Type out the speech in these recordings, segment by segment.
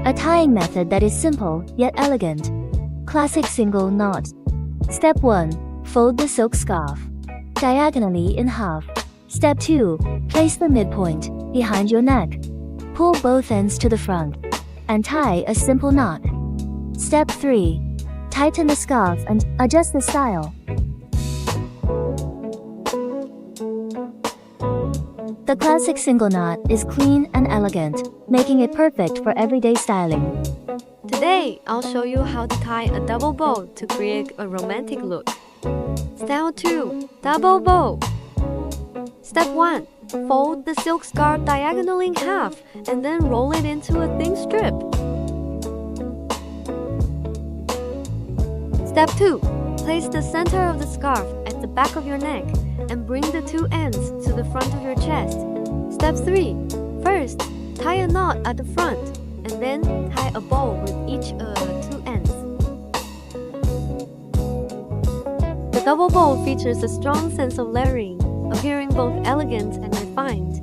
A tying method that is simple yet elegant. Classic single knot. Step 1. Fold the silk scarf diagonally in half. Step 2. Place the midpoint behind your neck. Pull both ends to the front and tie a simple knot. Step 3. Tighten the scarf and adjust the style. The classic single knot is clean and elegant, making it perfect for everyday styling. Today, I'll show you how to tie a double bow to create a romantic look. Style 2. Double bow. Step 1. Fold the silk scarf diagonally in half and then roll it into a thin strip. Step 2. Place the center of the scarf at the back of your neck and bring the two ends to the front of your chest. Step 3. First, tie a knot at the front and then tie a bow with each two ends. The double bow features a strong sense of layering, appearing both elegant and refined.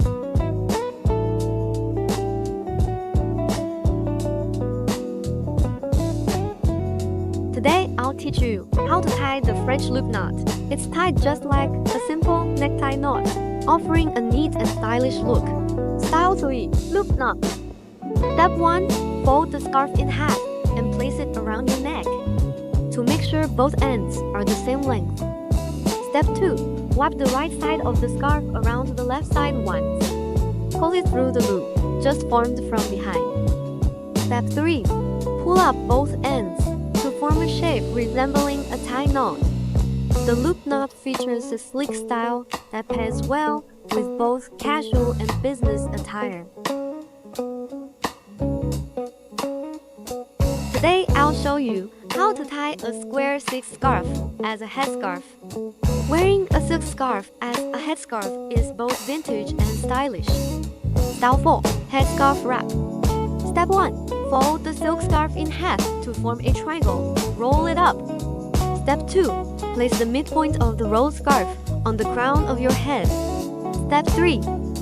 Today, I'll teach you how to tie the French loop knot. It's tied just like a simple necktie knot, offering a neat and stylish look. Style 3. Loop knot. Step 1. Fold the scarf in half and place it around your neck to make sure both ends are the same length. Step 2. Wrap the right side of the scarf around the left side once. Pull it through the loop just formed from behind. Step 3. Pull up both ends to form a shape resembling a tie knot. The loop knot features a sleek style that pairs well with both casual and business attire. Today, I'll show you how to tie a square silk scarf as a headscarf. Wearing a silk scarf as a headscarf is both vintage and stylish. Style 4. Headscarf Wrap. Step 1. Fold the silk scarf in half to form a triangle. Roll it up. Step 2. Place the midpoint of the rolled scarf on the crown of your head. Step 3.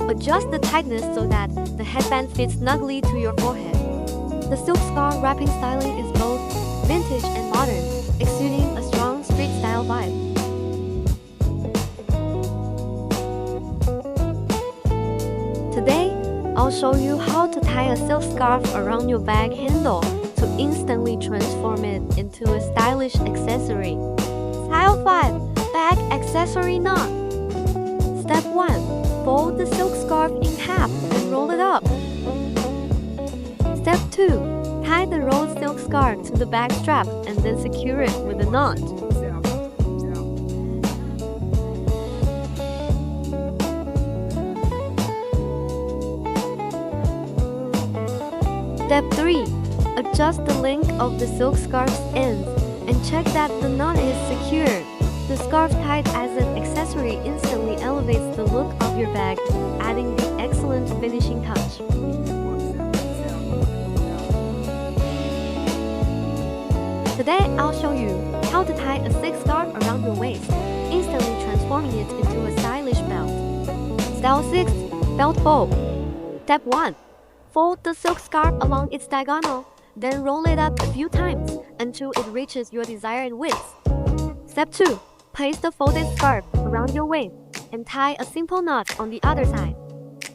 Adjust the tightness so that the headband fits snugly to your forehead. The silk scarf wrapping styling is both vintage and modern, exuding a strong street style vibe. Today, I'll show you how to tie a silk scarf around your bag handle to instantly transform it into a stylish accessory. Style 5. Bag Accessory Knot. Step 1. Fold the silk scarf in half and roll it up. Step 2. Tie the rolled silk scarf to the bag strap and then secure it with a knot. Step 3. Adjust the length of the silk scarf's ends and check that the knot is secured. The scarf tied as an accessory instantly elevates the look of your bag, adding the excellent finishing touch. Today, I'll show you how to tie a silk scarf around your waist, instantly transforming it into a stylish belt. Style 6. Belt bow. Step 1. Fold the silk scarf along its diagonal, then roll it up a few times until it reaches your desired width. Step 2. Place the folded scarf around your waist and tie a simple knot on the other side.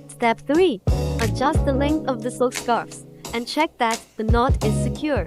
Step 3. Adjust the length of the silk scarves and check that the knot is secure.